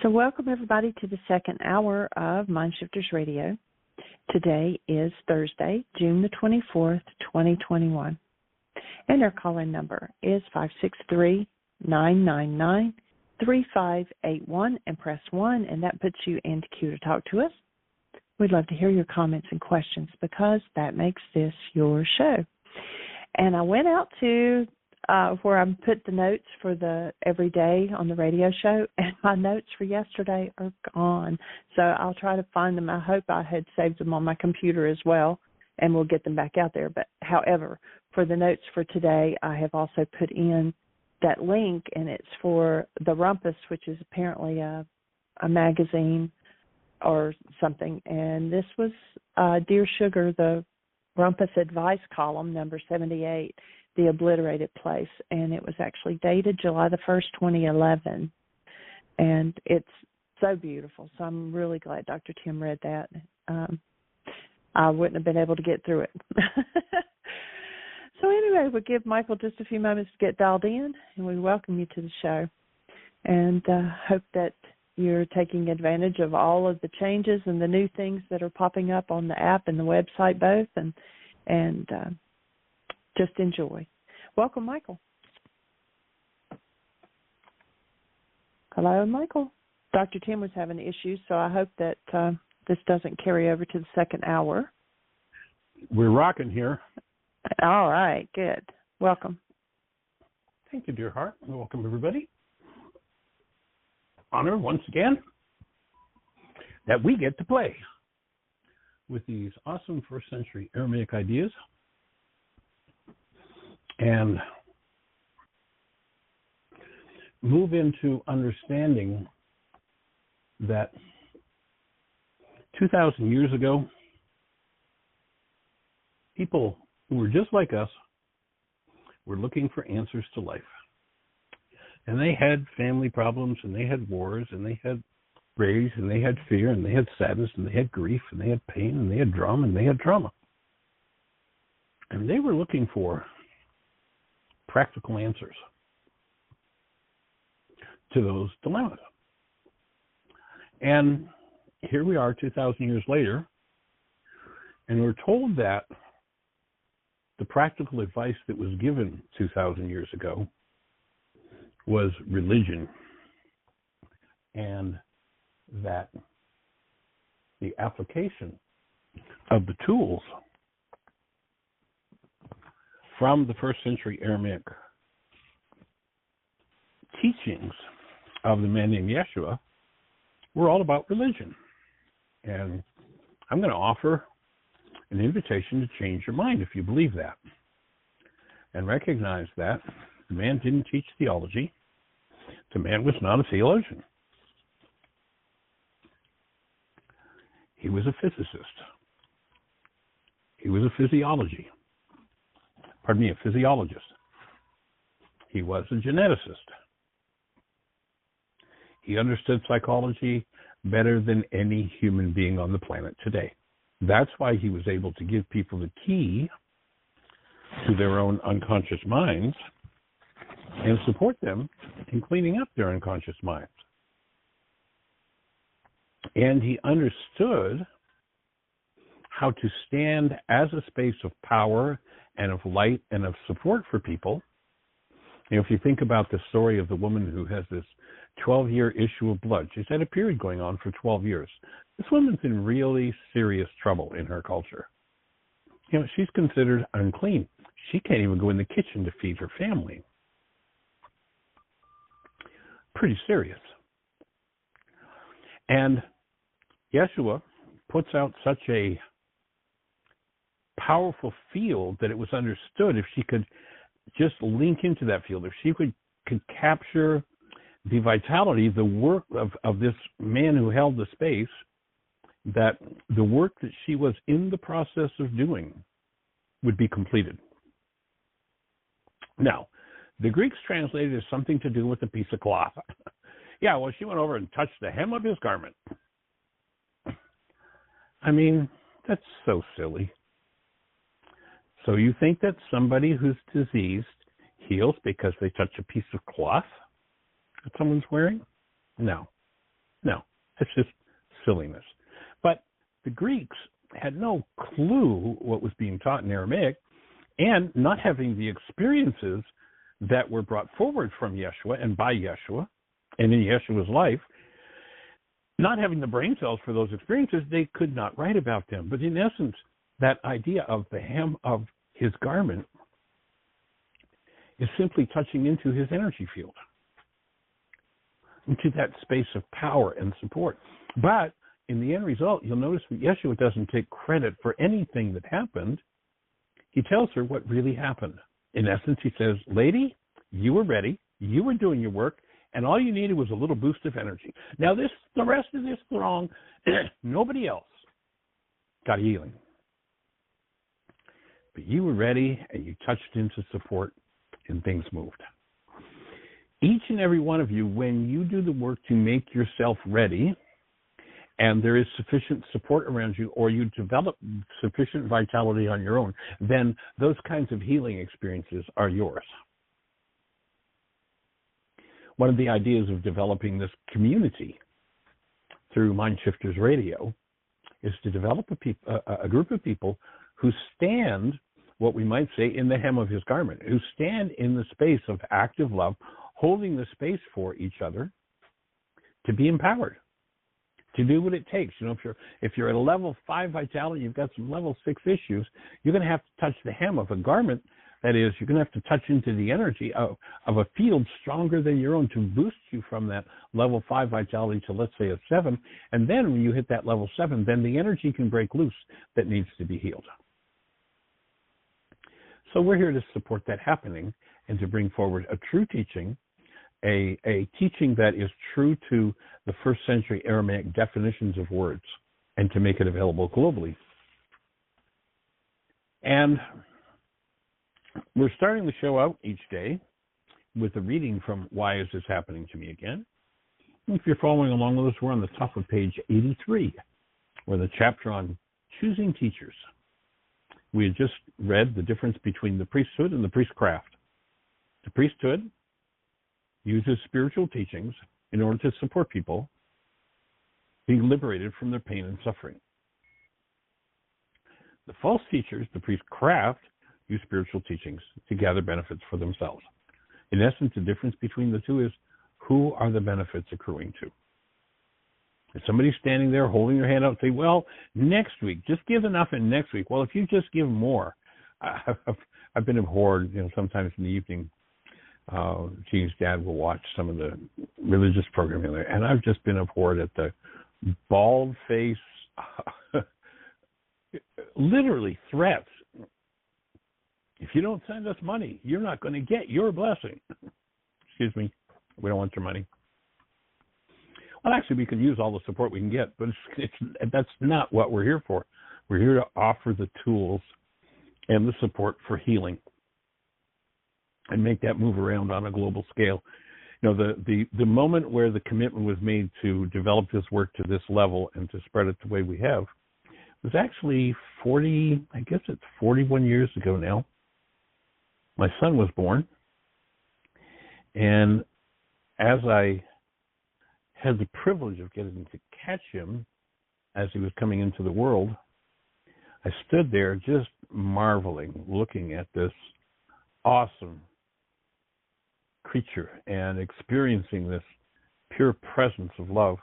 So welcome everybody to the second hour of Mindshifters Radio. Today is Thursday, June the 24th, 2021. And our call-in number is 563-999-3581 and press 1, and that puts you into queue to talk to us. We'd love to hear your comments and questions because that makes this your show. And I went out to where I put the notes for the every day on the radio show, and my notes for yesterday are gone. So I'll try to find them. I hope I had saved them on my computer as well, and we'll get them back out there. But however, for the notes for today, I have also put in that link, and it's for the Rumpus, which is apparently a magazine or something. And this was Dear Sugar, the Rumpus Advice column, number 78. The Obliterated Place, and it was actually dated July the 1st, 2011, and it's so beautiful. So I'm really glad Dr. Tim read that. I wouldn't have been able to get through it. So anyway, we'll give Michael just a few moments to get dialed in, and we welcome you to the show, and hope that you're taking advantage of all of the changes and the new things that are popping up on the app and the website both, and just enjoy. Welcome, Michael. Hello, Michael. Dr. Tim was having issues, so I hope that this doesn't carry over to the second hour. We're rocking here. All right, good. Welcome. Thank you, dear heart. Welcome, everybody. Honor, once again, that we get to play with these awesome first century Aramaic ideas and move into understanding that 2,000 years ago, people who were just like us were looking for answers to life. And they had family problems, and they had wars, and they had rage, and they had fear, and they had sadness, and they had grief, and they had pain, and they had drama, and they had trauma. And they were looking for practical answers to those dilemmas. And here we are 2,000 years later, and we're told that the practical advice that was given 2,000 years ago was religion, and that the application of the tools from the first century Aramaic teachings of the man named Yeshua were all about religion. And I'm going to offer an invitation to change your mind if you believe that, and recognize that the man didn't teach theology. The man was not a theologian. He was a physicist. He was a physiologist. He was a geneticist. He understood psychology better than any human being on the planet today. That's why he was able to give people the key to their own unconscious minds and support them in cleaning up their unconscious minds. And he understood how to stand as a space of power and of light and of support for people. You know, if you think about the story of the woman who has this 12-year issue of blood, she's had a period going on for 12 years. This woman's in really serious trouble in her culture. You know, she's considered unclean. She can't even go in the kitchen to feed her family. Pretty serious. And Yeshua puts out such a powerful field that it was understood if she could just link into that field, if she could capture the vitality, the work of this man who held the space, that the work that she was in the process of doing would be completed. Now, the Greeks translated as something to do with a piece of cloth. Yeah, well, she went over and touched the hem of his garment. I mean, that's so silly. So you think that somebody who's diseased heals because they touch a piece of cloth that someone's wearing? No. No, it's just silliness. But the Greeks had no clue what was being taught in Aramaic, and not having the experiences that were brought forward from Yeshua and by Yeshua and in Yeshua's life, not having the brain cells for those experiences, they could not write about them. But in essence, that idea of the hem of his garment is simply touching into his energy field, into that space of power and support. But in the end result, you'll notice that Yeshua doesn't take credit for anything that happened. He tells her what really happened. In essence, he says, lady, you were ready, you were doing your work, and all you needed was a little boost of energy. Now, the rest of this throng, nobody else got healing. But you were ready, and you touched into support, and things moved. Each and every one of you, when you do the work to make yourself ready, and there is sufficient support around you, or you develop sufficient vitality on your own, then those kinds of healing experiences are yours. One of the ideas of developing this community through Mind Shifters Radio is to develop a group of people who stand, what we might say, in the hem of his garment, who stand in the space of active love, holding the space for each other to be empowered, to do what it takes. You know, if you're at a level 5 vitality, you've got some level 6 issues, you're going to have to touch the hem of a garment. That is, you're going to have to touch into the energy of a field stronger than your own to boost you from that level 5 vitality to, let's say, a 7. And then when you hit that level 7, then the energy can break loose that needs to be healed. So we're here to support that happening and to bring forward a true teaching, a teaching that is true to the first century Aramaic definitions of words, and to make it available globally. And we're starting the show out each day with a reading from Why Is This Happening to Me Again? If you're following along with us, we're on the top of page 83, or the chapter on choosing teachers. We had just read the difference between the priesthood and the priestcraft. The priesthood uses spiritual teachings in order to support people being liberated from their pain and suffering. The false teachers, the priestcraft, use spiritual teachings to gather benefits for themselves. In essence, the difference between the two is who are the benefits accruing to. If somebody's standing there holding their hand out and say, well, next week, just give enough in next week. Well, if you just give more, I've been abhorred, sometimes in the evening, Jean's dad will watch some of the religious programming there, and I've just been abhorred at the bald face, literally threats. If you don't send us money, you're not going to get your blessing. Excuse me, we don't want your money. Well, actually, we could use all the support we can get, but that's not what we're here for. We're here to offer the tools and the support for healing and make that move around on a global scale. The moment where the commitment was made to develop this work to this level and to spread it the way we have was actually 41 years ago now. My son was born, and as I had the privilege of getting to catch him as he was coming into the world, I stood there just marveling, looking at this awesome creature and experiencing this pure presence of love.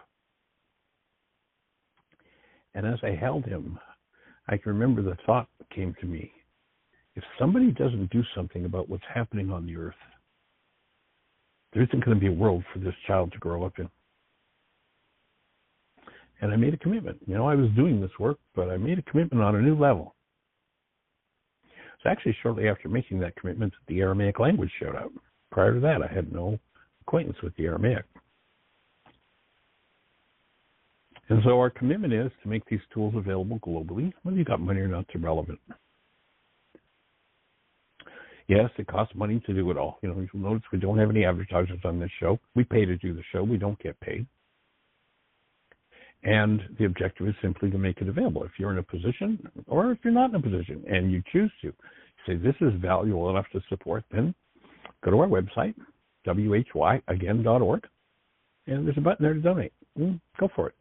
And as I held him, I can remember the thought that came to me. If somebody doesn't do something about what's happening on the earth, there isn't going to be a world for this child to grow up in. And I made a commitment. I was doing this work, but I made a commitment on a new level. It's actually shortly after making that commitment that the Aramaic language showed up. Prior to that, I had no acquaintance with the Aramaic. And so our commitment is to make these tools available globally. Whether you got money or not, it's irrelevant. Yes, it costs money to do it all. You'll notice we don't have any advertisers on this show. We pay to do the show. We don't get paid. And the objective is simply to make it available. If you're in a position, or if you're not in a position, and you choose to say this is valuable enough to support, then go to our website, whyagain.org, and there's a button there to donate. go for it.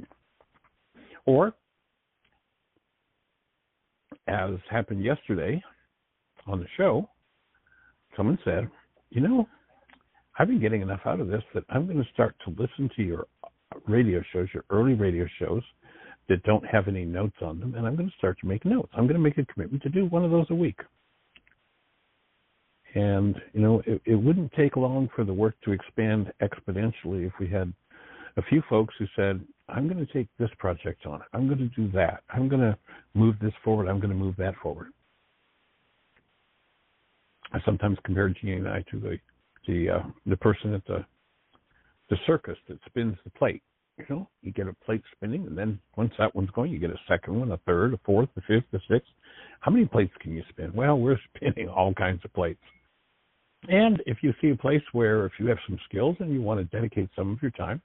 Or, as happened yesterday on the show, someone said, I've been getting enough out of this that I'm going to start to listen to your radio shows, your early radio shows that don't have any notes on them, and I'm going to start to make notes. I'm going to make a commitment to do one of those a week. And, it wouldn't take long for the work to expand exponentially if we had a few folks who said, I'm going to take this project on. I'm going to do that. I'm going to move this forward. I'm going to move that forward. I sometimes compare Jeannie and I to the person at the circus that spins the plate. You get a plate spinning, and then once that one's going, you get a second one, a third, a fourth, a fifth, a sixth. How many plates can you spin? Well, we're spinning all kinds of plates. And if you see a place where if you have some skills and you want to dedicate some of your time,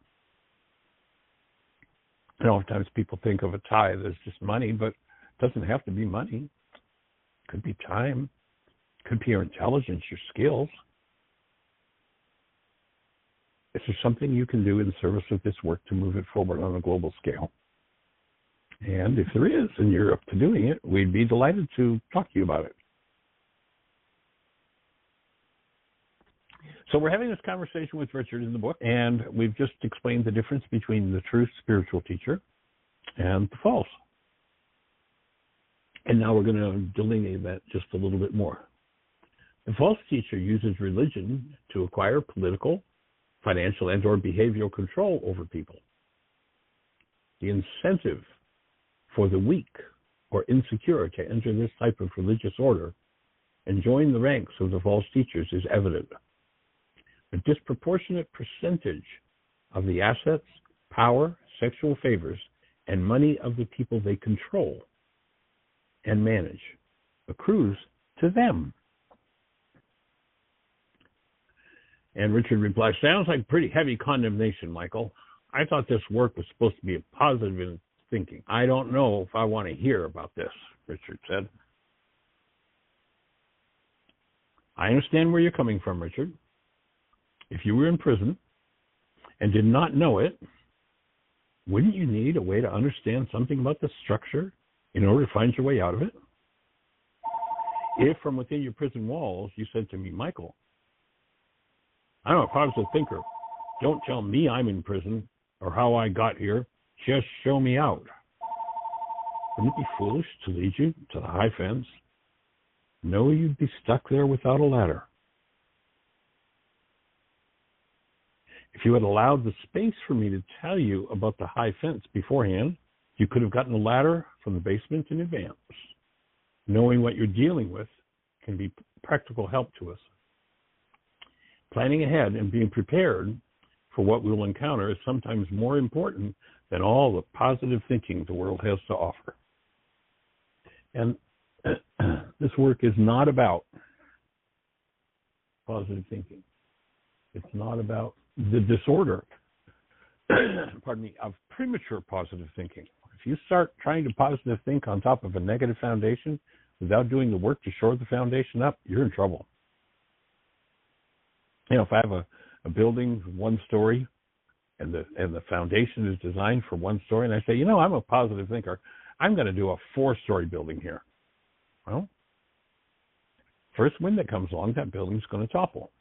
oftentimes people think of a tithe as just money, but it doesn't have to be money. It could be time. It could be your intelligence, your skills. Is there something you can do in service of this work to move it forward on a global scale? And if there is, and you're up to doing it, we'd be delighted to talk to you about it. So we're having this conversation with Richard in the book, and we've just explained the difference between the true spiritual teacher and the false. And now we're going to delineate that just a little bit more. The false teacher uses religion to acquire political, financial, and or behavioral control over people. The incentive for the weak or insecure to enter this type of religious order and join the ranks of the false teachers is evident. A disproportionate percentage of the assets, power, sexual favors, and money of the people they control and manage accrues to them. And Richard replies, sounds like pretty heavy condemnation, Michael. I thought this work was supposed to be a positive in thinking. I don't know if I want to hear about this, Richard said. I understand where you're coming from, Richard. If you were in prison and did not know it, wouldn't you need a way to understand something about the structure in order to find your way out of it? If from within your prison walls you said to me, Michael, I'm a positive thinker. Don't tell me I'm in prison or how I got here. Just show me out. Wouldn't it be foolish to lead you to the high fence? No, you'd be stuck there without a ladder. If you had allowed the space for me to tell you about the high fence beforehand, you could have gotten a ladder from the basement in advance. Knowing what you're dealing with can be practical help to us. Planning ahead and being prepared for what we will encounter is sometimes more important than all the positive thinking the world has to offer. And this work is not about positive thinking. It's not about the disorder, of premature positive thinking. If you start trying to positive think on top of a negative foundation without doing the work to shore the foundation up, you're in trouble. If I have a building, one story, and the foundation is designed for one story, and I say, I'm a positive thinker, I'm going to do a 4-story building here. Well, first wind that comes along, that building's going to topple.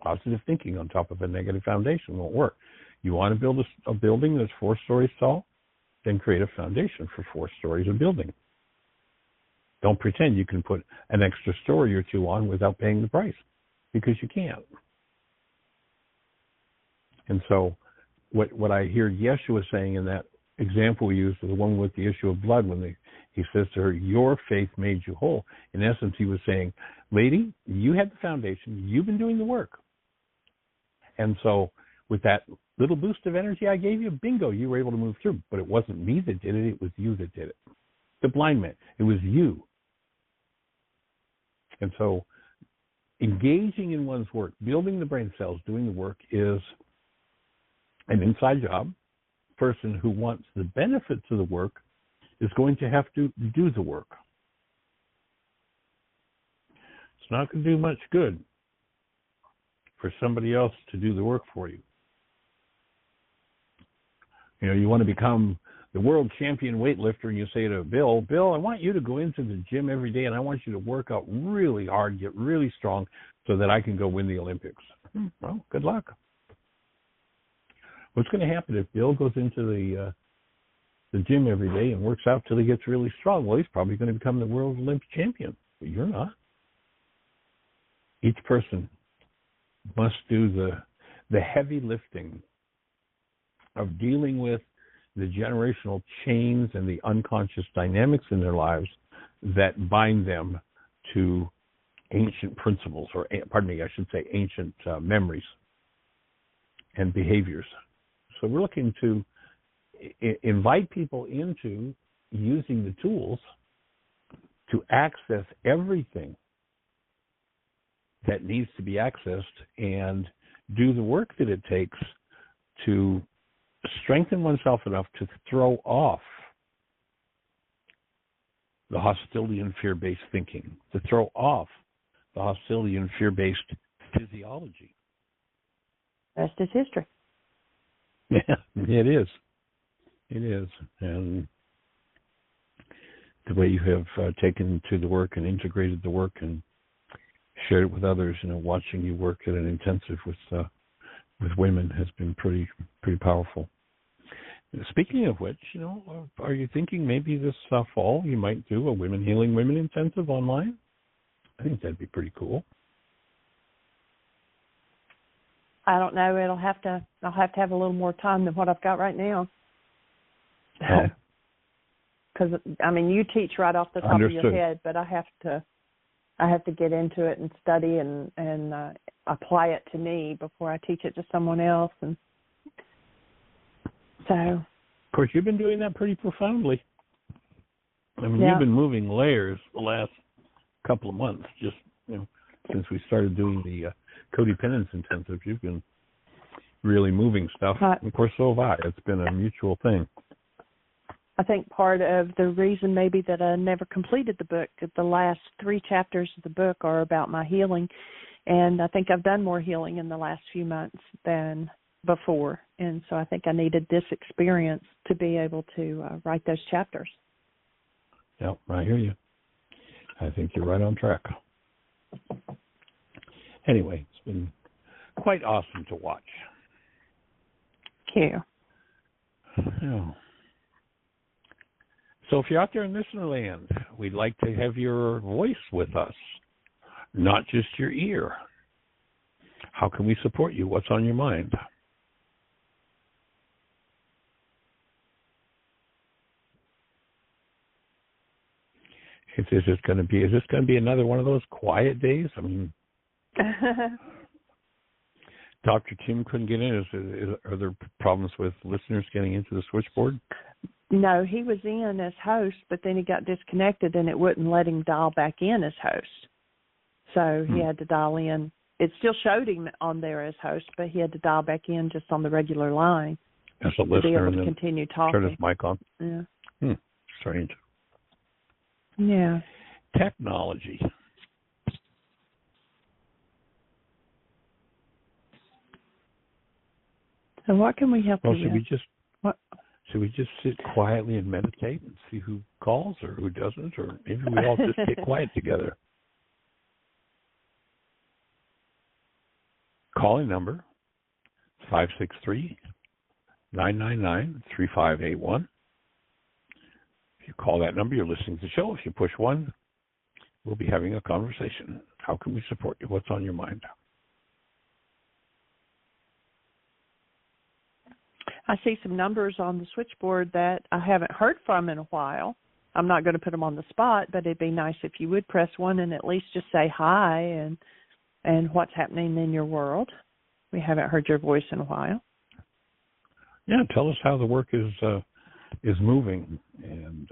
Positive thinking on top of a negative foundation won't work. You want to build a building that's 4 stories tall? Then create a foundation for 4 stories of building. Don't pretend you can put an extra story or two on without paying the price, because you can't. And so what I hear Yeshua saying in that example we used, the one with the issue of blood, when he says to her, your faith made you whole. In essence, he was saying, lady, you had the foundation. You've been doing the work. And so with that little boost of energy I gave you, bingo, you were able to move through. But it wasn't me that did it. It was you that did it. The blind man, it was you. And so engaging in one's work, building the brain cells, doing the work is an inside job. Person who wants the benefits of the work is going to have to do the work. It's not going to do much good for somebody else to do the work for you. You want to become the world champion weightlifter, and you say to Bill, I want you to go into the gym every day, and I want you to work out really hard, get really strong, so that I can go win the Olympics. Well, good luck. What's going to happen if Bill goes into the gym every day and works out till he gets really strong? Well, he's probably going to become the world Olympic champion, but you're not. Each person must do the heavy lifting of dealing with the generational chains and the unconscious dynamics in their lives that bind them to ancient principles, or I should say ancient memories and behaviors. So we're looking to invite people into using the tools to access everything that needs to be accessed and do the work that it takes to strengthen oneself enough to throw off the hostility and fear-based thinking, to throw off the hostility and fear-based physiology. Rest is history. Yeah, it is. It is. And the way you have taken to the work and integrated the work and shared it with others, watching you work at an intensive with women has been pretty powerful. Speaking of which, are you thinking maybe this fall you might do a Women Healing Women intensive online? I think that'd be pretty cool. I don't know. I'll have to have a little more time than what I've got right now. Because you teach right off the top Understood. of your head, but I have to get into it and study and apply it to me before I teach it to someone else. And so, of course, you've been doing that pretty profoundly. Yeah. You've been moving layers the last couple of months, just since we started doing the codependence intensive. You've been really moving stuff. Of course, so have I. It's been a mutual thing. I think part of the reason maybe that I never completed the book, the last 3 chapters of the book are about my healing, and I think I've done more healing in the last few months than before, and so I think I needed this experience to be able to write those chapters. Yep, I hear you. I think you're right on track. Anyway, it's been quite awesome to watch. Thank you. Yeah. So if you're out there in listener land, we'd like to have your voice with us, not just your ear. How can we support you? What's on your mind? Is this going to be another one of those quiet days? Dr. Kim couldn't get in. Are there problems with listeners getting into the switchboard? No, he was in as host, but then he got disconnected and it wouldn't let him dial back in as host. So he had to dial in. It still showed him on there as host, but he had to dial back in just on the regular line as a listener, to be able to continue talking. Turn his mic on. Yeah. Strange. Yeah. Technology. So what can we help you with? Should we just sit quietly and meditate and see who calls or who doesn't? Or maybe we all just get quiet together. Calling number 563-999-3581. If you call that number, you're listening to the show. If you push 1, we'll be having a conversation. How can we support you? What's on your mind? I see some numbers on the switchboard that I haven't heard from in a while. I'm not going to put them on the spot, but it'd be nice if you would press 1 and at least just say hi and what's happening in your world. We haven't heard your voice in a while. Yeah, tell us how the work is moving, and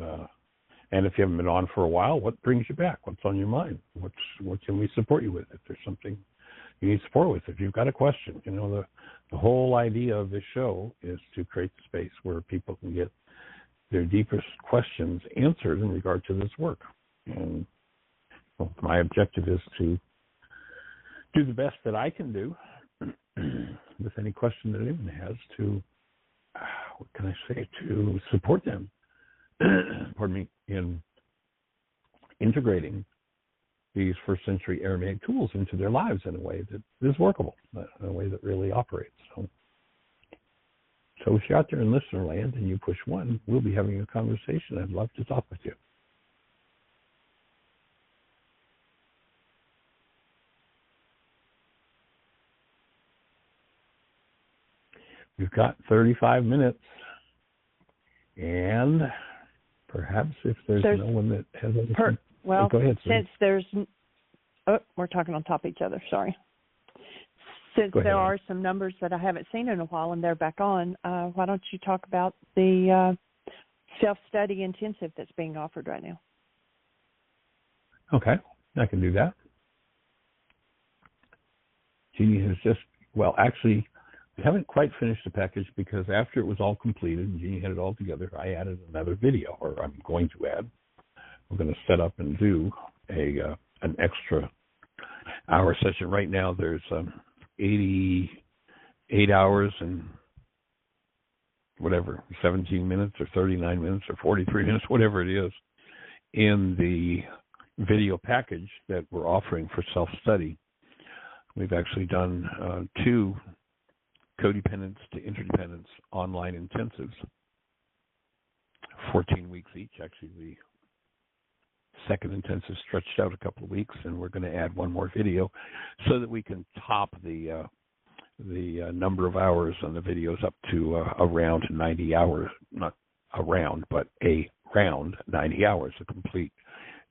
if you haven't been on for a while, what brings you back? What's on your mind? What can we support you with? If there's something you need support with, if you've got a question, the whole idea of this show is to create the space where people can get their deepest questions answered in regard to this work. And my objective is to do the best that I can do with any question that anyone has to what can I say, to support them, pardon me, in integrating these first century Aramaic tools into their lives in a way that is workable, in a way that really operates. So if you're out there in listener land and you push 1, we'll be having a conversation. I'd love to talk with you. We've got 35 minutes, and perhaps if there's no one that has anything. Well, go ahead, since there's, we're talking on top of each other, sorry. Since there are some numbers that I haven't seen in a while and they're back on, why don't you talk about the self-study intensive that's being offered right now? Okay, I can do that. Jeannie has just, well, actually, we haven't quite finished the package because after it was all completed and Jeannie had it all together, I added another video, or I'm going to add. We're going to set up and do an extra hour session. Right now there's 88 hours and whatever, 17 minutes or 39 minutes or 43 minutes, whatever it is, in the video package that we're offering for self-study. We've actually done 2 codependence to interdependence online intensives, 14 weeks each. Actually, the second intensive stretched out a couple of weeks, and we're going to add 1 more video so that we can top the number of hours on the videos up to around 90 hours. Not around, but around 90 hours, a complete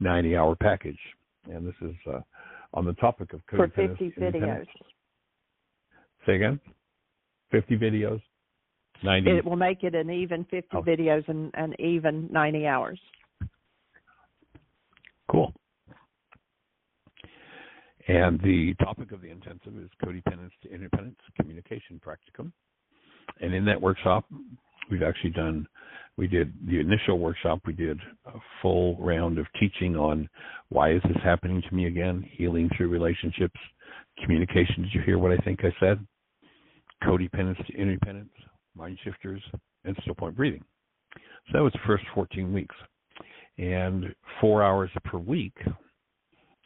90-hour package. And this is on the topic of codependence. For 50 videos. Say again? 50 videos? 90? It will make it an even 50 videos and an even 90 hours. Cool. And the topic of the intensive is codependence to independence communication practicum. And in that workshop, we've actually we did the initial workshop, we did a full round of teaching on why is this happening to me again, healing through relationships, communication. Did you hear what I think I said? Codependence to independence, mind shifters, and still point breathing. So that was the first 14 weeks. And 4 hours per week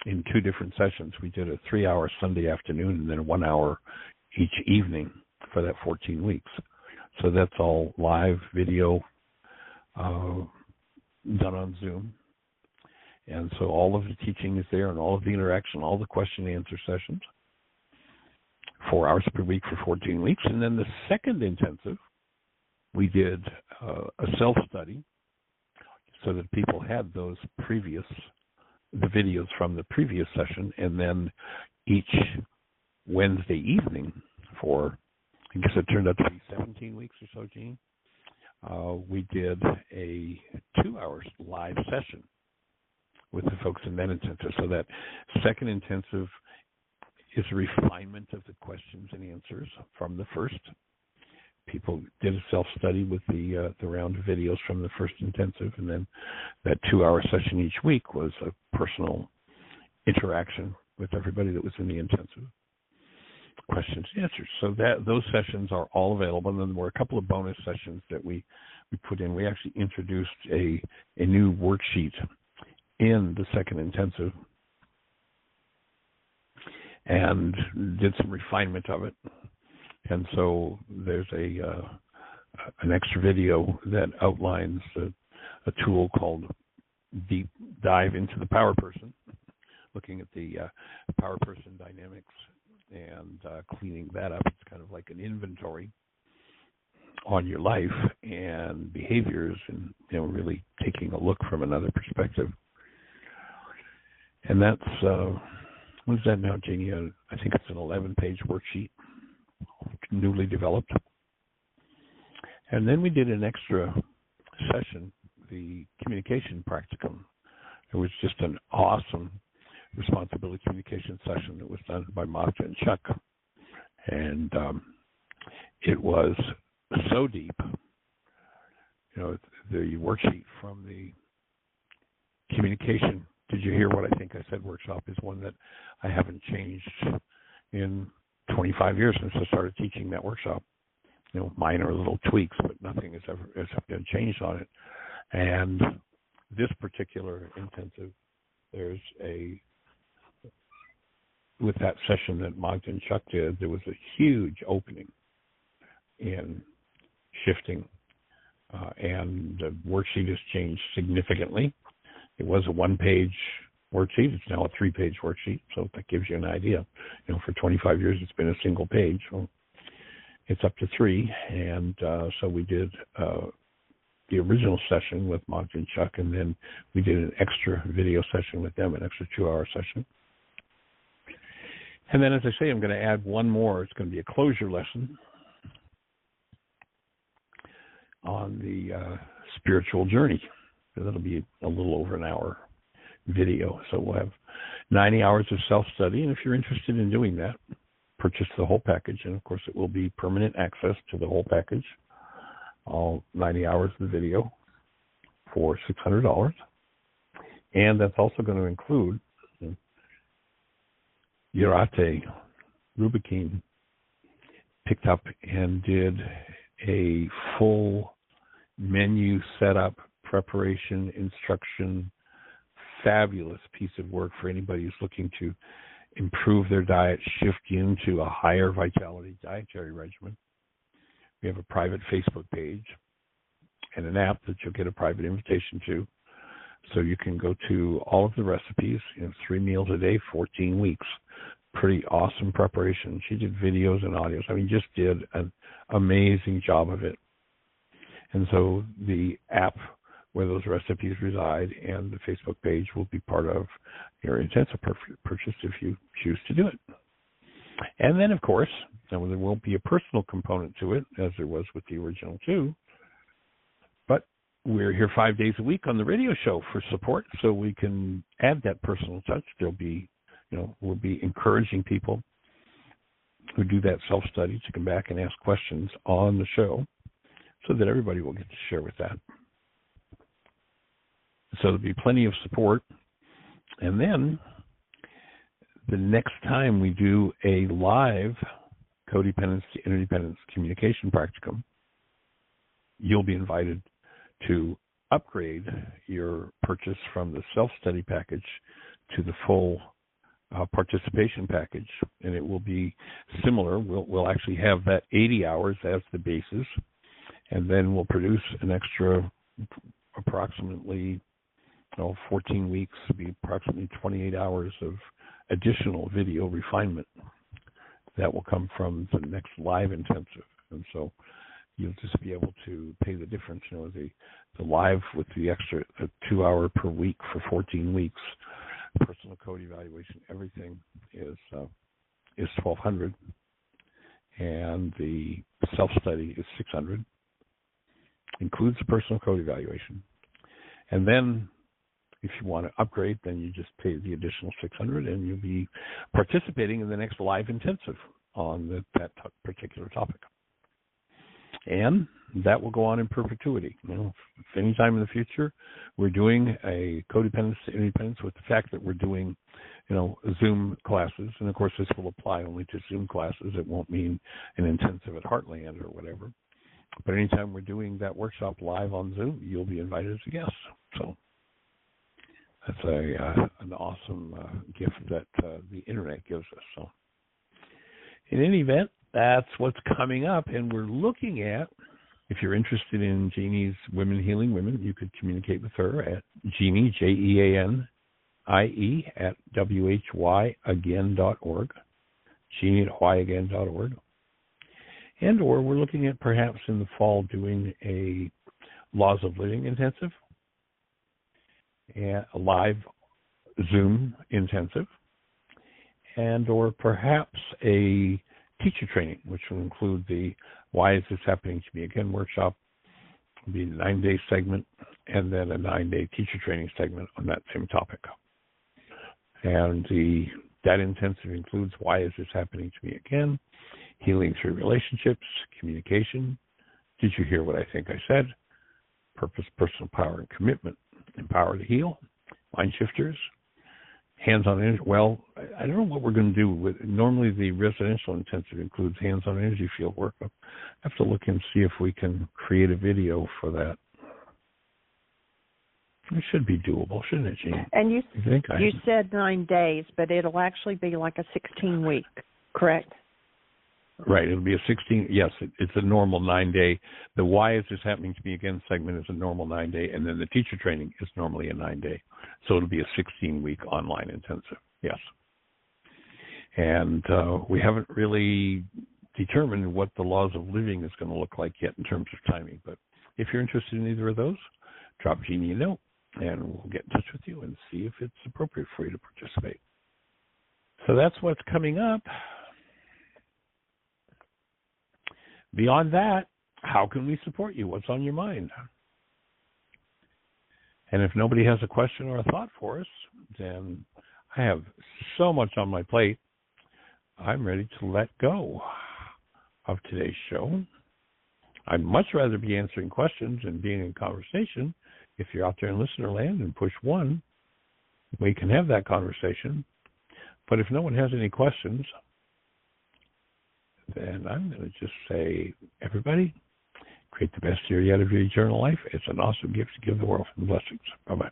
in 2 different sessions. We did a 3-hour Sunday afternoon and then 1 hour each evening for that 14 weeks. So that's all live video done on Zoom. And so all of the teaching is there and all of the interaction, all the question and answer sessions. 4 hours per week for 14 weeks. And then the second intensive, we did a self-study so that people had the videos from the previous session. And then each Wednesday evening for, I guess it turned out to be 17 weeks or so, Gene, we did a 2-hour live session with the folks in that intensive. So that second intensive is a refinement of the questions and answers from the first. People did a self-study with the round of videos from the first intensive, and then that 2-hour session each week was a personal interaction with everybody that was in the intensive. Questions and answers. So those sessions are all available, and then there were a couple of bonus sessions that we put in. We actually introduced a new worksheet in the second intensive and did some refinement of it. And so there's an extra video that outlines a tool called Deep Dive into the Power Person, looking at the power person dynamics and cleaning that up. It's kind of like an inventory on your life and behaviors, and really taking a look from another perspective. And that's what is that now, Jeannie? I think it's an 11-page worksheet, newly developed. And then we did an extra session, the communication practicum. It was just an awesome responsibility communication session that was done by Magda and Chuck. And it was so deep. The worksheet from the communication, did you hear what I think I said workshop, is one that I haven't changed in 25 years since I started teaching that workshop. Minor little tweaks, but nothing has changed on it. And this particular intensive, with that session that Magda and Chuck did, there was a huge opening in shifting, and the worksheet has changed significantly. It was a one-page worksheet. It's now a three-page worksheet, so that gives you an idea. For 25 years, it's been a single page. So it's up to three, and so we did the original session with Magda and Chuck, and then we did an extra video session with them, an extra 2-hour session. And then, as I say, I'm going to add one more. It's going to be a closure lesson on the spiritual journey. So that'll be a little over an hour video. So we'll have 90 hours of self-study. And if you're interested in doing that, purchase the whole package. And, of course, it will be permanent access to the whole package, all 90 hours of the video for $600. And that's also going to include Yarate Rubikine picked up and did a full menu setup, preparation, instruction, fabulous piece of work for anybody who's looking to improve their diet, shift into a higher vitality dietary regimen. We have a private Facebook page and an app that you'll get a private invitation to. So you can go to all of the recipes, 3 meals a day, 14 weeks. Pretty awesome preparation. She did videos and audios. Just did an amazing job of it. And so the app where those recipes reside and the Facebook page will be part of your intensive purchase if you choose to do it. And then, of course, there won't be a personal component to it, as there was with the original two. But we're here 5 days a week on the radio show for support, so we can add that personal touch. There'll be, we'll be encouraging people who do that self-study to come back and ask questions on the show so that everybody will get to share with that. So there'll be plenty of support. And then the next time we do a live codependence to interdependence communication practicum, you'll be invited to upgrade your purchase from the self-study package to the full participation package, and it will be similar. We'll actually have that 80 hours as the basis, and then we'll produce an extra approximately 14 weeks, be approximately 28 hours of additional video refinement that will come from the next live intensive. And so you'll just be able to pay the difference. The live with the extra 2 hour per week for 14 weeks, personal code evaluation, everything is $1,200, and the self-study is $600, includes the personal code evaluation. And then if you want to upgrade, then you just pay the additional $600, and you'll be participating in the next live intensive on that particular topic. And that will go on in perpetuity. If any time in the future we're doing a codependence to interdependence, with the fact that we're doing, Zoom classes, and of course this will apply only to Zoom classes. It won't mean an intensive at Heartland or whatever. But anytime we're doing that workshop live on Zoom, you'll be invited as a guest. So that's an awesome gift that the internet gives us. So in any event, that's what's coming up, and we're looking at, if you're interested in Jeannie's Women Healing Women, you could communicate with her at Jeannie, Jeanie, at whyagain.org, Jeannie at whyagain.org. And or we're looking at perhaps in the fall doing a Laws of Living intensive, and a live Zoom intensive, and or perhaps a teacher training, which will include the Why Is This Happening to Me Again workshop. It'll be a 9-day segment, and then a 9-day teacher training segment on that same topic. And that intensive includes Why Is This Happening to Me Again, healing through relationships, communication, did you hear what I think I said, purpose, personal power, and commitment, empower to heal, mind shifters, hands-on energy. Well, I don't know what we're going to do with. Normally, the residential intensive includes hands-on energy field work. I have to look and see if we can create a video for that. It should be doable, shouldn't it, Jean? And you think you said 9 days, but it'll actually be like a 16-week, correct? Right. It'll be a 16. Yes, it's a normal 9-day. The Why Is This Happening to Me Again segment is a normal 9-day, and then the teacher training is normally a 9-day. So it'll be a 16-week online intensive. Yes. And we haven't really determined what the laws of living is going to look like yet in terms of timing. But if you're interested in either of those, drop Jeannie a note, and we'll get in touch with you and see if it's appropriate for you to participate. So that's what's coming up. Beyond that, how can we support you? What's on your mind? And if nobody has a question or a thought for us, then I have so much on my plate, I'm ready to let go of today's show. I'd much rather be answering questions and being in conversation. If you're out there in listener land and push 1, we can have that conversation. But if no one has any questions, then I'm going to just say, everybody, create the best year yet of your eternal life. It's an awesome gift to give the world. Blessings. Bye-bye.